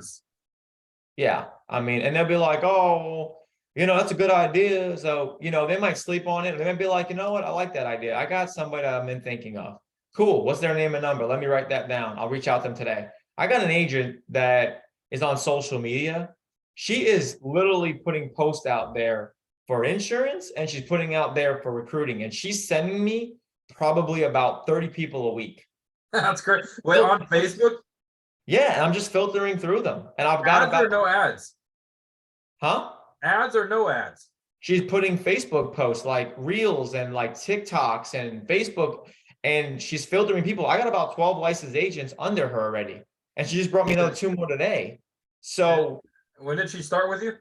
Yeah. I mean, and they'll be like, oh, that's a good idea. So, they might sleep on it. They might be like, you know what? I like that idea. I got somebody that I've been thinking of. Cool. What's their name and number? Let me write that down. I'll reach out to them today. I got an agent that is on social media. She is literally putting posts out there for insurance, and she's putting out there for recruiting, and she's sending me probably about 30 people a week. That's great. Wait, on Facebook? Yeah, and I'm just filtering through them, and I've got ads or no ads? Huh? Ads or no ads? She's putting Facebook posts like Reels and like TikToks and Facebook, and she's filtering people. I got about 12 licensed agents under her already, and she just brought me another 2 more today. So when did she start with you?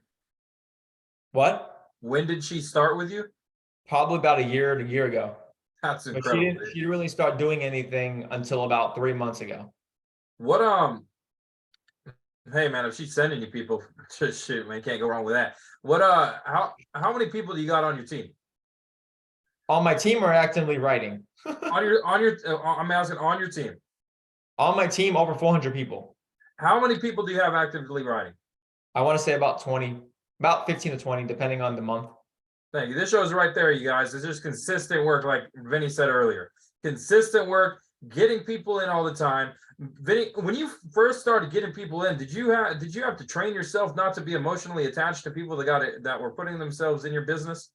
What? When did she start with you? Probably about a year ago. That's But incredible. she didn't really start doing anything until about 3 months ago. What hey man, if she's sending you people, shoot, man, can't go wrong with that. What how many people do you got on your team? On my team or actively writing? on your I'm asking on your team. On my team, over 400 people. How many people do you have actively writing? I want to say about 20, about 15 to 20, depending on the month. Thank you. This shows right there, you guys. It's just consistent work, like Vinny said earlier. Consistent work, getting people in all the time. Vinny, when you first started getting people in, did you have to train yourself not to be emotionally attached to people that were putting themselves in your business?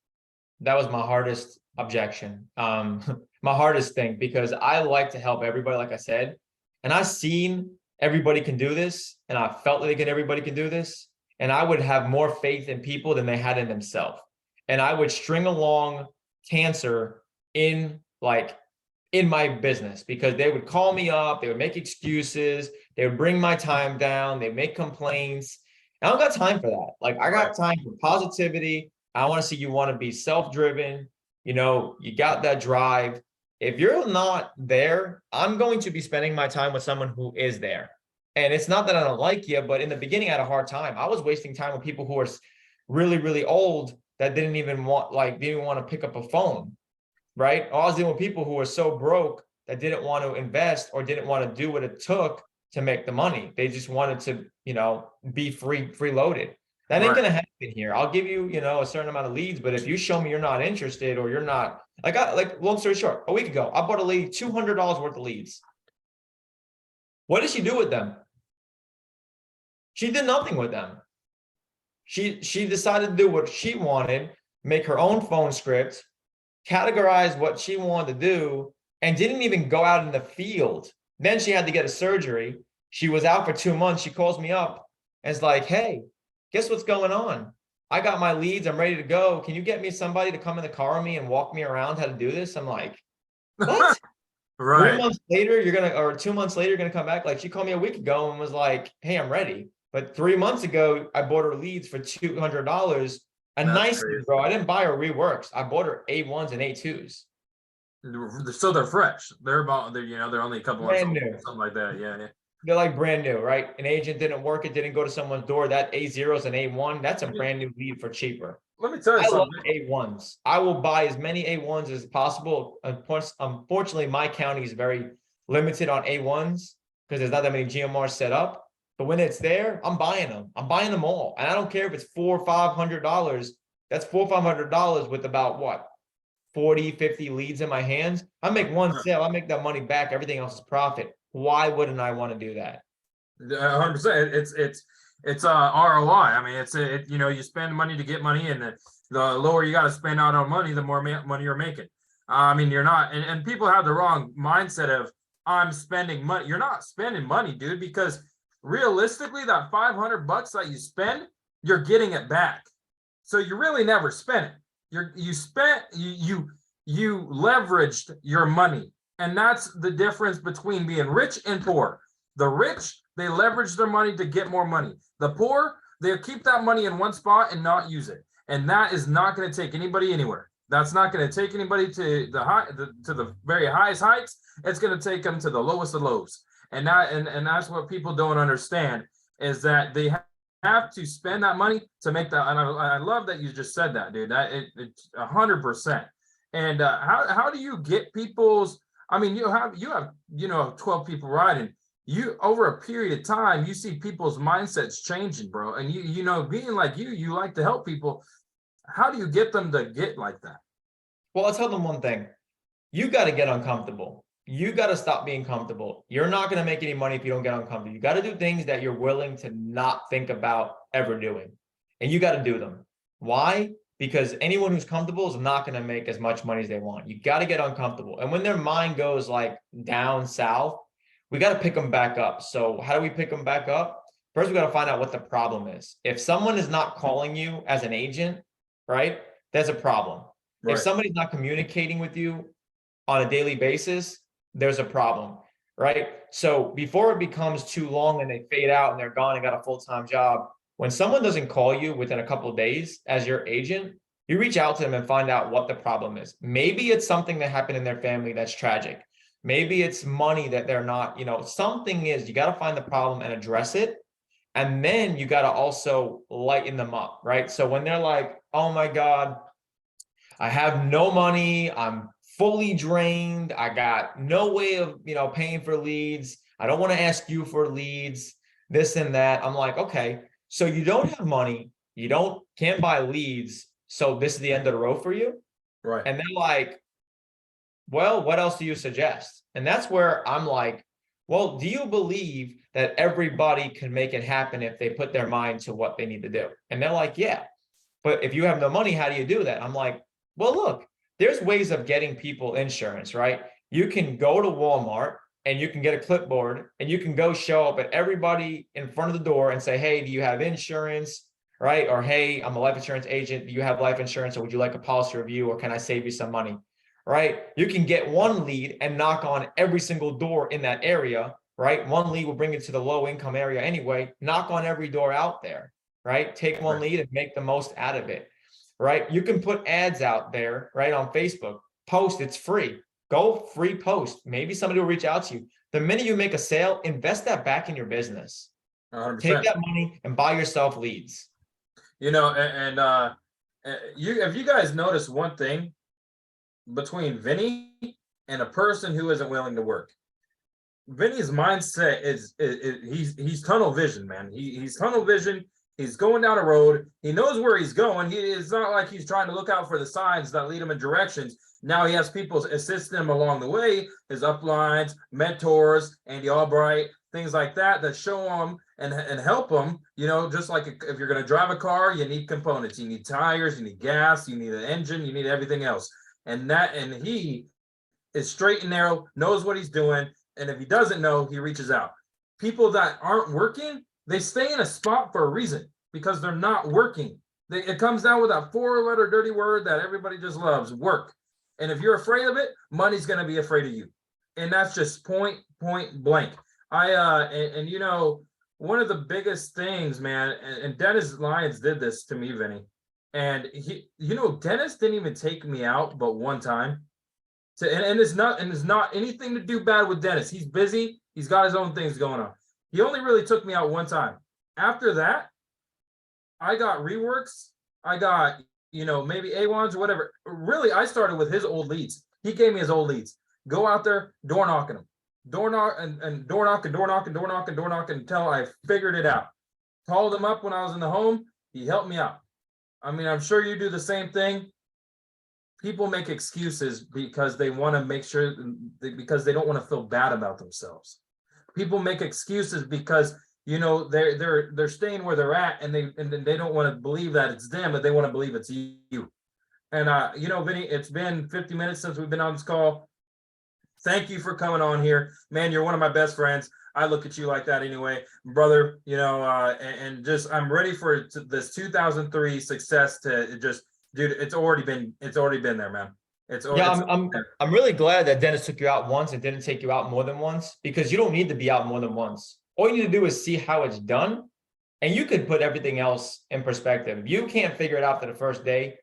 That was my hardest objection. My hardest thing, because I like to help everybody, like I said, and I've seen everybody can do this, and I felt like everybody can do this, and I would have more faith in people than they had in themselves. And I would string along cancer in my business, because they would call me up, they would make excuses, they would bring my time down, they make complaints. I don't got time for that. Like, I got time for positivity. I want to see you want to be self-driven. You got that drive. If you're not there, I'm going to be spending my time with someone who is there. And it's not that I don't like you, but in the beginning, I had a hard time. I was wasting time with people who are really, really old that didn't even want to pick up a phone, right? I was dealing with people who were so broke that didn't want to invest or didn't want to do what it took to make the money. They just wanted to, be freeloaded. That ain't going to happen here. I'll give you, a certain amount of leads, but if you show me you're not interested, or you're not, long story short, a week ago, I bought a lady $200 worth of leads. What did she do with them? She did nothing with them. She decided to do what she wanted, make her own phone script, categorize what she wanted to do, and didn't even go out in the field. Then she had to get a surgery. She was out for 2 months. She calls me up and is like, hey, guess what's going on? I got my leads. I'm ready to go. Can you get me somebody to come in the car with me and walk me around how to do this? I'm like, what? 3 Right. months later, or 2 months later, you're gonna come back. Like she called me a week ago and was like, "Hey, I'm ready." But 3 months ago, I bought her leads for $200. A That's nice crazy. lead, bro. I didn't buy her reworks. I bought her A1s and A2s. So they're fresh. They're about, they're only a couple months Brand old, new. something like that. Yeah, yeah. They're like brand new, right? An agent didn't work, it didn't go to someone's door. That A0 is an A1. That's a brand new lead for cheaper. Let me tell you I love something. A1s. I will buy as many A1s as possible. Unfortunately, my county is very limited on A1s because there's not that many GMRs set up. But when it's there, I'm buying them. I'm buying them all. And I don't care if it's $400 or $500. That's $400 or $500 with about what? 40, 50 leads in my hands. I make one sale, I make that money back. Everything else is profit. Why wouldn't I want to do that? 100%. It's ROI. I mean, you spend money to get money, and the lower you got to spend out on money, the more money you're making. I mean, you're not, and people have the wrong mindset of I'm spending money. You're not spending money, dude, because realistically, that $500 that you spend, you're getting it back. So you really never spent it. You leveraged your money, and that's the difference between being rich and poor. The rich, they leverage their money to get more money. The poor, they keep that money in one spot and not use it, and that is not going to take anybody anywhere. That's not going to take anybody to the very highest heights. It's going to take them to the lowest of lows, and that's what people don't understand, is that they have to spend that money to make that. And I love that you just said that, dude. It's 100%. And how do you get people's? I mean, you have 12 people riding. You, over a period of time, you see people's mindsets changing, bro. And being like you like to help people. How do you get them to get like that? Well, I'll tell them one thing. You got to get uncomfortable. You got to stop being comfortable. You're not going to make any money if you don't get uncomfortable. You got to do things that you're willing to not think about ever doing. And you got to do them. Why? Because anyone who's comfortable is not going to make as much money as they want. You got to get uncomfortable. And when their mind goes like down south, we got to pick them back up. So how do we pick them back up? First, we got to find out what the problem is. If someone is not calling you as an agent, right, that's a problem. Right. If somebody's not communicating with you on a daily basis, there's a problem, right? So before it becomes too long and they fade out and they're gone and got a full-time job, when someone doesn't call you within a couple of days as your agent, you reach out to them and find out what the problem is. Maybe it's something that happened in their family that's tragic. Maybe it's money that they're not, something is, you got to find the problem and address it. And then you got to also lighten them up, right? So when they're like, oh my God, I have no money, I'm fully drained, I got no way of, paying for leads, I don't want to ask you for leads, this and that. I'm like, okay, so you don't have money, can't buy leads, so this is the end of the road for you? Right. And they're like, well, what else do you suggest? And that's where I'm like, well, do you believe that everybody can make it happen if they put their mind to what they need to do? And they're like, yeah, but if you have no money, how do you do that? I'm like, well, look, there's ways of getting people insurance, right? You can go to Walmart and you can get a clipboard and you can go show up at everybody in front of the door and say, hey, do you have insurance, right? Or, hey, I'm a life insurance agent. Do you have life insurance, or would you like a policy review, or can I save you some money, right? You can get one lead and knock on every single door in that area, right? One lead will bring you to the low income area anyway. Knock on every door out there, right? Take one lead and make the most out of it. Right? You can put ads out there, right? On Facebook, post, it's free. Go free post. Maybe somebody will reach out to you. The minute you make a sale, invest that back in your business. 100%. Take that money and buy yourself leads. Have you guys noticed one thing between Vinny and a person who isn't willing to work? Vinny's mindset is he's tunnel vision, man. He's tunnel vision. He's going down a road. He knows where he's going. It's not like he's trying to look out for the signs that lead him in directions. Now he has people assisting him along the way, his uplines, mentors, Andy Albright, things like that show him and help him. Just like if you're going to drive a car, you need components. You need tires, you need gas, you need an engine, you need everything else. And he is straight and narrow, knows what he's doing. And if he doesn't know, he reaches out. People that aren't working, they stay in a spot for a reason, because they're not working. It comes down with that 4-letter dirty word that everybody just loves, work. And if you're afraid of it, money's going to be afraid of you. And that's just point blank. And you know, one of the biggest things, man, and Dennis Lyons did this to me, Vinny. And he, you know, Dennis didn't even take me out but one time. And it's not anything to do bad with Dennis. He's busy, he's got his own things going on. He only really took me out one time. After that, I got reworks, I got, you know, maybe A1s or whatever. Really, I started with his old leads. He gave me his old leads. Go out there, door knocking them. Door knock and door knocking until I figured it out. Called him up when I was in the home. He helped me out. I mean, I'm sure you do the same thing. People make excuses because they want to make sure, because they don't want to feel bad about themselves. People make excuses because, you know, they're staying where they're at, and they don't want to believe that it's them, but they want to believe it's you. And you know, Vinny, it's been 50 minutes since we've been on this call. Thank you for coming on here, man. You're one of my best friends. I look at you like that anyway, brother. You know, and just I'm ready for this 2003 success to just, dude. It's already been there, man. I'm really glad that Dennis took you out once and didn't take you out more than once, because you don't need to be out more than once. All you need to do is see how it's done, and you could put everything else in perspective. If you can't figure it out for the first day,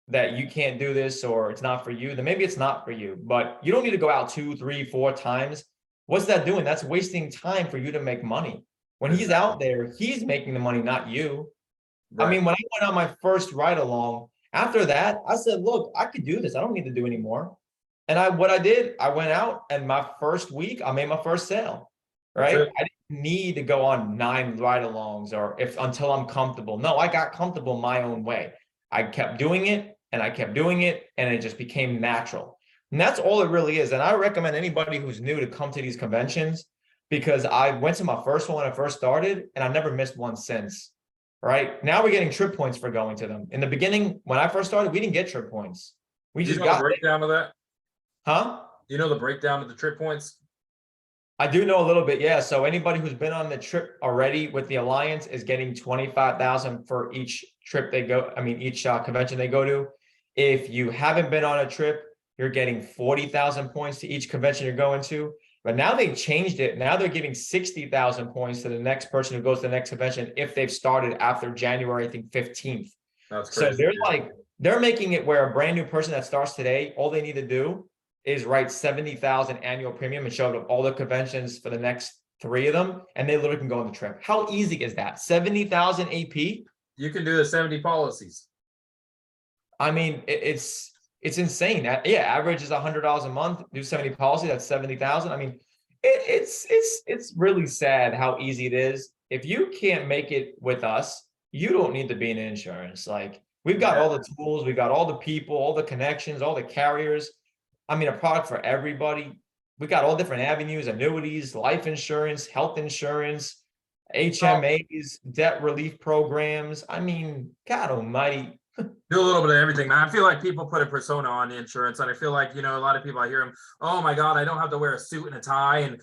that you can't do this or it's not for you, then maybe it's not for you. But you don't need to go out 2, 3, 4 times. What's that doing? That's wasting time for you to make money. When he's out there, he's making the money, not you. Right. I mean, when I went on my first ride along, after that, I said, look, I could do this. I don't need to do anymore. And what I did, I went out, and my first week, I made my first sale, right? I didn't need to go on 9 ride-alongs or until I'm comfortable. No, I got comfortable my own way. I kept doing it, and I kept doing it, and it just became natural. And that's all it really is. And I recommend anybody who's new to come to these conventions, because I went to my first one when I first started, and I never missed one since. Right now, we're getting trip points for going to them. In the beginning, when I first started, we didn't get trip points. We just got the breakdown of that. Huh? You know the breakdown of the trip points? I do know a little bit, yeah. So anybody who's been on the trip already with the Alliance is getting 25,000 for each trip they go. I mean, each convention they go to. If you haven't been on a trip, you're getting 40,000 points to each convention you're going to. But now they changed it. Now they're giving 60,000 points to the next person who goes to the next convention if they've started after January, I think 15th. That's crazy. So they're making it where a brand new person that starts today, all they need to do is write 70,000 annual premium and show up at all the conventions for the next 3 of them, and they literally can go on the trip. How easy is that? 70,000 AP? You can do the 70 policies. I mean, it's insane. Yeah, average is $100 a month. Do 70 policies, that's 70,000. I mean, it's really sad how easy it is. If you can't make it with us, you don't need to be in insurance. Like, we've got all the tools, we've got all the people, all the connections, all the carriers. I mean, a product for everybody. We got all different avenues, annuities, life insurance, health insurance, HMAs, debt relief programs. I mean, God almighty. Do a little bit of everything, man. I feel like people put a persona on the insurance, and I feel like, you know, a lot of people, I hear them, oh my God, I don't have to wear a suit and a tie and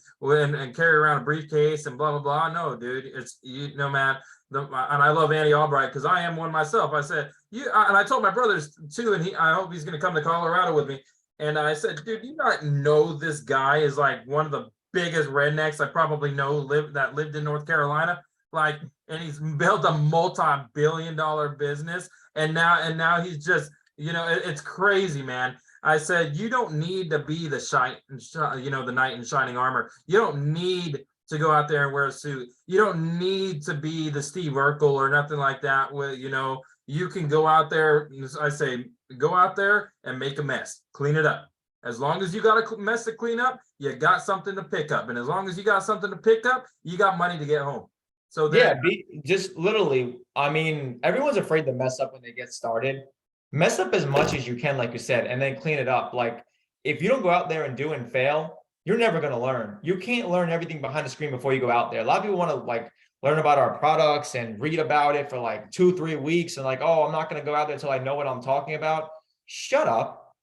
carry around a briefcase and blah, blah, blah. No, dude, it's, you know, man. And I love Andy Albright because I am one myself. I said, and I told my brothers too, and I hope he's going to come to Colorado with me. And I said, dude, you not know this guy is like one of the biggest rednecks I probably know that lived in North Carolina. Like, and he's built a multi-billion-dollar business. And now he's just, you know, it's crazy, man. I said, you don't need to be the knight in shining armor. You don't need to go out there and wear a suit. You don't need to be the Steve Urkel or nothing like that. You know, you can go out there. I say, go out there and make a mess, clean it up. As long as you got a mess to clean up, you got something to pick up. And as long as you got something to pick up, you got money to get home. So just literally, I mean, everyone's afraid to mess up when they get started. Mess up as much as you can, like you said, and then clean it up. Like, if you don't go out there and do and fail, you're never going to learn. You can't learn everything behind the screen before you go out there. A lot of people want to like learn about our products and read about it for like 2-3 weeks and like, oh, I'm not going to go out there until I know what I'm talking about. Shut up.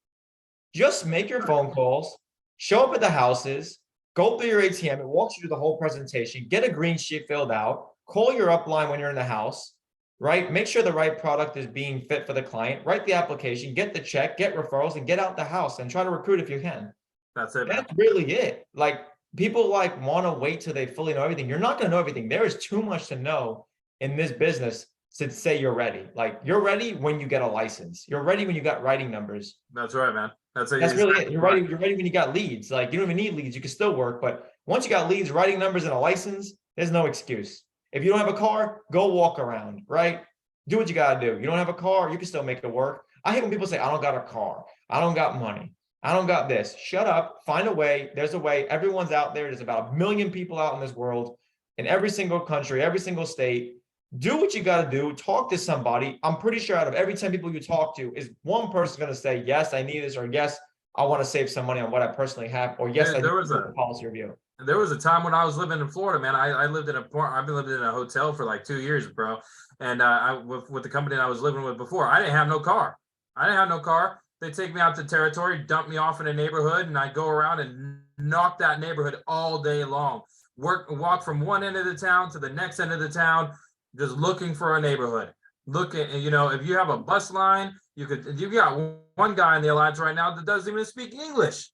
Just make your phone calls, show up at the houses, go through your ATM. It walks you through the whole presentation. Get a green sheet filled out. Call your upline when you're in the house, right? Make sure the right product is being fit for the client. Write the application, get the check, get referrals, and get out the house and try to recruit if you can. That's it, man. That's really it. Like people like want to wait till they fully know everything. You're not going to know everything. There is too much to know in this business to say you're ready. Like you're ready when you get a license. You're ready when you got writing numbers. That's right, man. That's That's really it. exactly You're right. ready. You're ready when you got leads. Like you don't even need leads. You can still work. But once you got leads, writing numbers, and a license, there's no excuse. If you don't have a car, go walk around, right? Do what you got to do. You don't have a car, you can still make it work. I hate when people say, I don't got a car. I don't got money. I don't got this. Shut up. Find a way. There's a way. Everyone's out there. There's about 1 million people out in this world, in every single country, every single state. Do what you got to do. Talk to somebody. I'm pretty sure out of every 10 people you talk to, is one person going to say, yes, I need this, or yes, I want to save some money on what I personally have, or yes, I There need was a policy review. There was a time when I was living in Florida, man. I've been living in a hotel for like 2 years, bro. And with the company that I was living with before, I didn't have no car. They take me out to territory, dump me off in a neighborhood, and I go around and knock that neighborhood all day long. Walk from one end of the town to the next end of the town, just looking for a neighborhood. If you have a bus line, you've got one guy in the alliance right now that doesn't even speak English.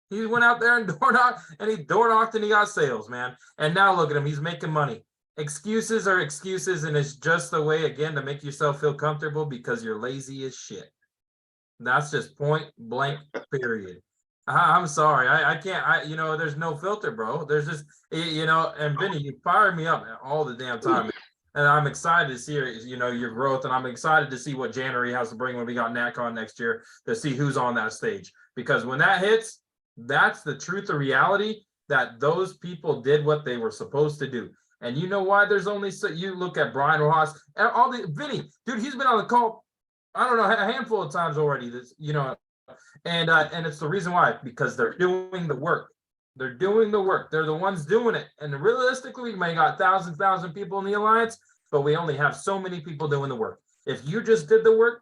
He went out there and door knocked and he got sales, man. And now look at him, he's making money. Excuses are excuses, and it's just a way, again, to make yourself feel comfortable because you're lazy as shit. That's just point blank, period. I'm sorry, I can't, there's no filter, bro. There's just, and Vinny, you fire me up all the damn time. And I'm excited to see your growth, and I'm excited to see what January has to bring when we got NatCon next year, to see who's on that stage. Because when that hits, that's the truth of reality, that those people did what they were supposed to do. And you know why there's only, so you look at Brian Rojas and Vinny, dude, he's been on the call, I don't know, a handful of times already, and it's the reason why, because they're doing the work. They're doing the work. They're the ones doing it. And realistically, we may got thousands people in the alliance, but we only have so many people doing the work. If you just did the work,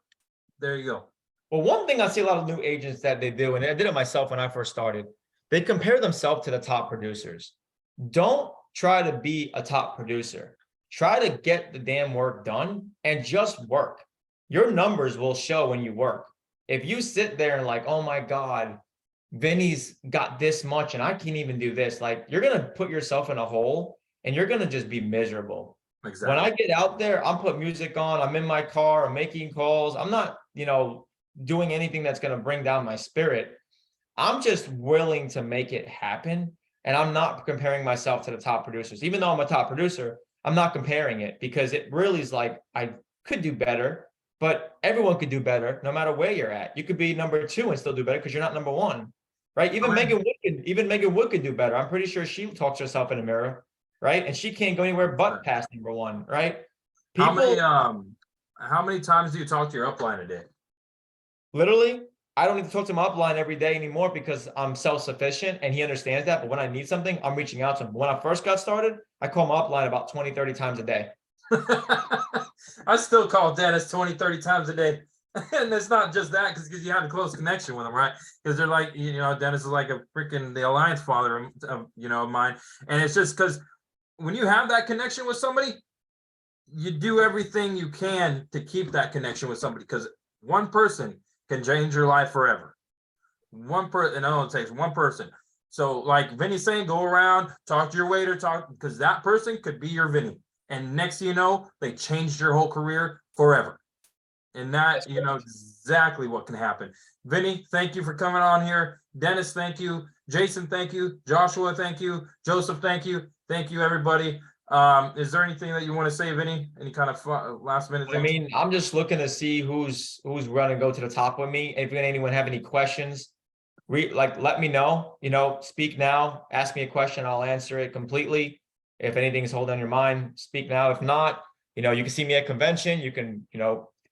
there you go. Well, one thing I see a lot of new agents that they do, and I did it myself when I first started, they compare themselves to the top producers. Don't try to be a top producer. Try to get the damn work done and just work. Your numbers will show when you work. If you sit there and like, oh my God, Vinny's got this much and I can't even do this, like you're going to put yourself in a hole and you're going to just be miserable. Exactly. When I get out there, I'm putting music on, I'm in my car, I'm making calls. I'm not, doing anything that's going to bring down my spirit. I'm just willing to make it happen. And I'm not comparing myself to the top producers. Even though I'm a top producer, I'm not comparing it, because it really is like, I could do better, but everyone could do better no matter where you're at. You could be number 2 and still do better because you're not number 1, right? Even Megan Wood could do better. I'm pretty sure she talks to herself in the mirror, right? And she can't go anywhere but past number 1, right? How many times do you talk to your upline a day? Literally, I don't need to talk to my upline every day anymore because I'm self-sufficient and he understands that. But when I need something, I'm reaching out to him. When I first got started, I call my upline about 20, 30 times a day. I still call Dennis 20, 30 times a day. And it's not just that, because you have a close connection with him, right? Because they're like, Dennis is like a freaking the alliance father of mine. And it's just because when you have that connection with somebody, you do everything you can to keep that connection with somebody, because one person can change your life forever. One person, it only takes one person. So like Vinny's saying, go around, talk to your waiter, because that person could be your Vinny. And next thing you know, they changed your whole career forever. And that, exactly what can happen. Vinny, thank you for coming on here. Dennis, thank you. Jason, thank you. Joshua, thank you. Joseph, thank you. Thank you, everybody. Is there anything that you want to say, Vinny? Any kind of last minute thing? I mean, I'm just looking to see who's going to go to the top with me. If anyone have any questions, let me know. Speak now. Ask me a question. I'll answer it completely. If anything is holding on your mind, speak now. If not, you can see me at convention. You can,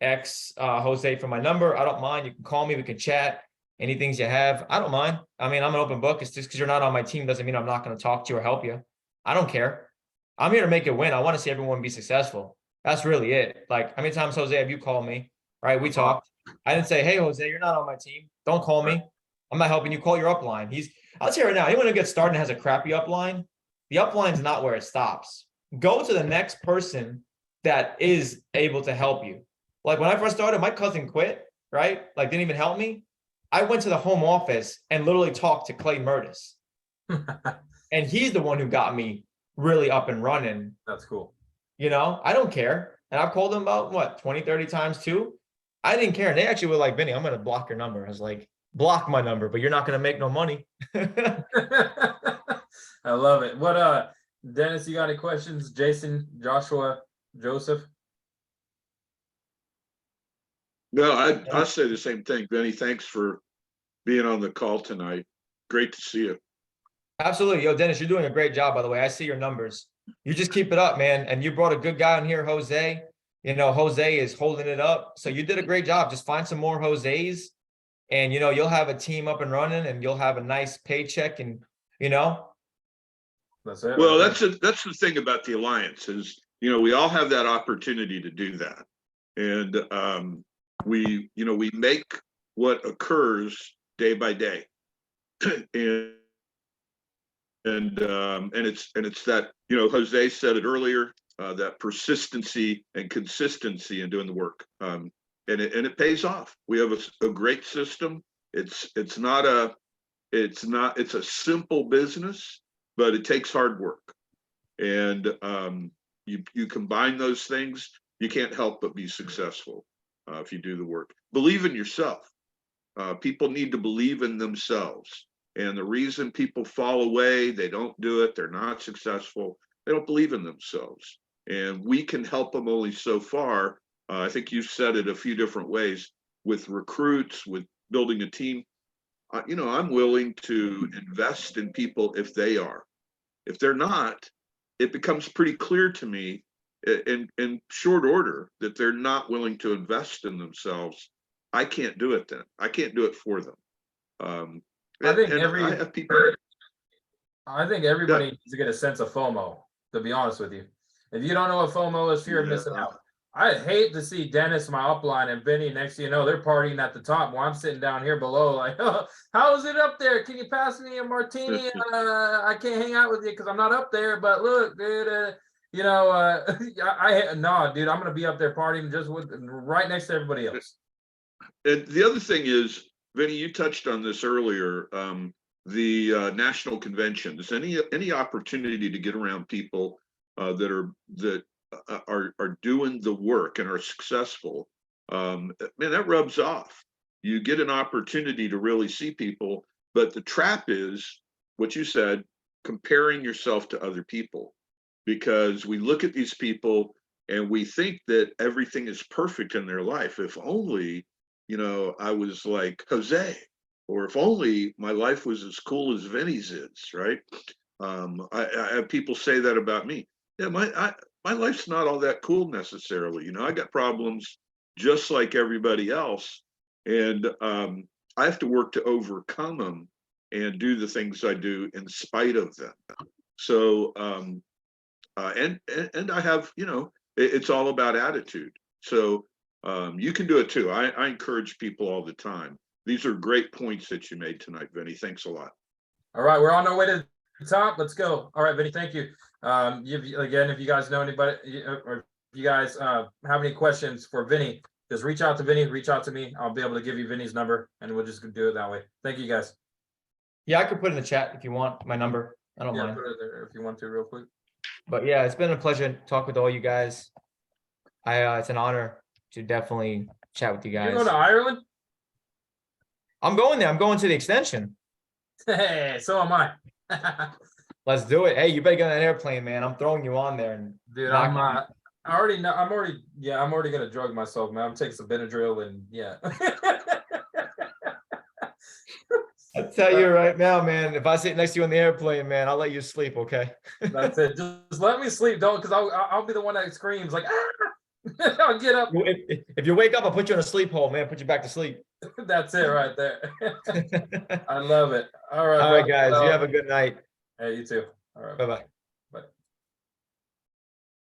X Jose for my number. I don't mind. You can call me. We can chat. Any things you have, I don't mind. I mean, I'm an open book. It's just because you're not on my team doesn't mean I'm not going to talk to you or help you. I don't care. I'm here to make it win. I want to see everyone be successful. That's really it. Like, how many times, Jose, have you called me? Right? We talked. I didn't say, hey, Jose, you're not on my team. Don't call me. I'm not helping you. Call your upline. I'll tell you right now, anyone who gets started and has a crappy upline, the upline's not where it stops. Go to the next person that is able to help you. Like when I first started, my cousin quit, right? Like didn't even help me. I went to the home office and literally talked to Clay Murtis. And he's the one who got me really up and running. That's cool. You know, I don't care. And I've called them about what, 20, 30 times too. I didn't care. And they actually were like, Vinny, I'm going to block your number. I was like, block my number, but you're not going to make no money. I love it. What, Dennis, you got any questions? Jason, Joshua, Joseph? No, I'll say the same thing. Benny, thanks for being on the call tonight. Great to see you. Absolutely. Yo, Dennis, you're doing a great job, by the way. I see your numbers. You just keep it up, man. And you brought a good guy on here, Jose. You know, Jose is holding it up. So you did a great job. Just find some more Jose's and, you know, you'll have a team up and running and you'll have a nice paycheck and, you know. That's it. Well, that's the thing about the Alliance is, you know, we all have that opportunity to do that. And we make what occurs day by day. And it's that, you know, Jose said it earlier, that persistency and consistency in doing the work. And it pays off. We have a great system. It's a simple business, but it takes hard work. And you combine those things, you can't help but be successful if you do the work. Believe in yourself. People need to believe in themselves. And the reason people fall away, they don't do it, they're not successful, they don't believe in themselves. And we can help them only so far. I think you've said it a few different ways with recruits, with building a team. You know, I'm willing to invest in people if they are. If they're not, it becomes pretty clear to me in short order that they're not willing to invest in themselves. I can't do it then. I can't do it for them. I think everybody needs to get a sense of FOMO, to be honest with you. If you don't know what FOMO is, fear of missing out. I hate to see Dennis, my upline, and Vinny, next thing you know, they're partying at the top while I'm sitting down here below like, oh, how is it up there? Can you pass me a martini? I can't hang out with you because I'm not up there, but look, dude, you know, no, dude, I'm going to be up there partying just right next to everybody else. And the other thing is, Vinny, you touched on this earlier, the national conventions, any opportunity to get around people that are doing the work and are successful, man, that rubs off. You get an opportunity to really see people, but the trap is what you said, comparing yourself to other people, because we look at these people and we think that everything is perfect in their life. If only, you know, I was like Jose, or if only my life was as cool as Vinny's is, right? I have people say that about me. Yeah, my life's not all that cool necessarily. You know, I got problems just like everybody else, and I have to work to overcome them and do the things I do in spite of them. So, and I have, you know, it's all about attitude. So you can do it too. I encourage people all the time. These are great points that you made tonight, Vinny. Thanks a lot. All right, we're on our way to the top. Let's go. All right, Vinny, thank you. Again, if you guys know anybody, or if you guys have any questions for Vinny, just reach out to Vinny, reach out to me. I'll be able to give you Vinny's number, and we'll just do it that way. Thank you, guys. Yeah, I could put in the chat if you want my number. I don't mind. Put it there if you want to real quick. But yeah, it's been a pleasure to talk with all you guys. It's an honor to definitely chat with you guys. You go to Ireland? I'm going there. I'm going to the extension. Hey, so am I. Let's do it. Hey, you better get on that airplane, man. I'm throwing you on there. And dude, I'm already gonna drug myself, man. I'm taking some Benadryl and yeah. I tell you right now, man, if I sit next to you on the airplane, man, I'll let you sleep, okay? That's it. Just let me sleep, don't, because I'll be the one that screams like, ah! I'll get up. If you wake up, I'll put you in a sleep hole, man. Put you back to sleep. That's it right there. I love it. All right. All right, guys. You have a good night. Hey, you too. All right. Bye-bye.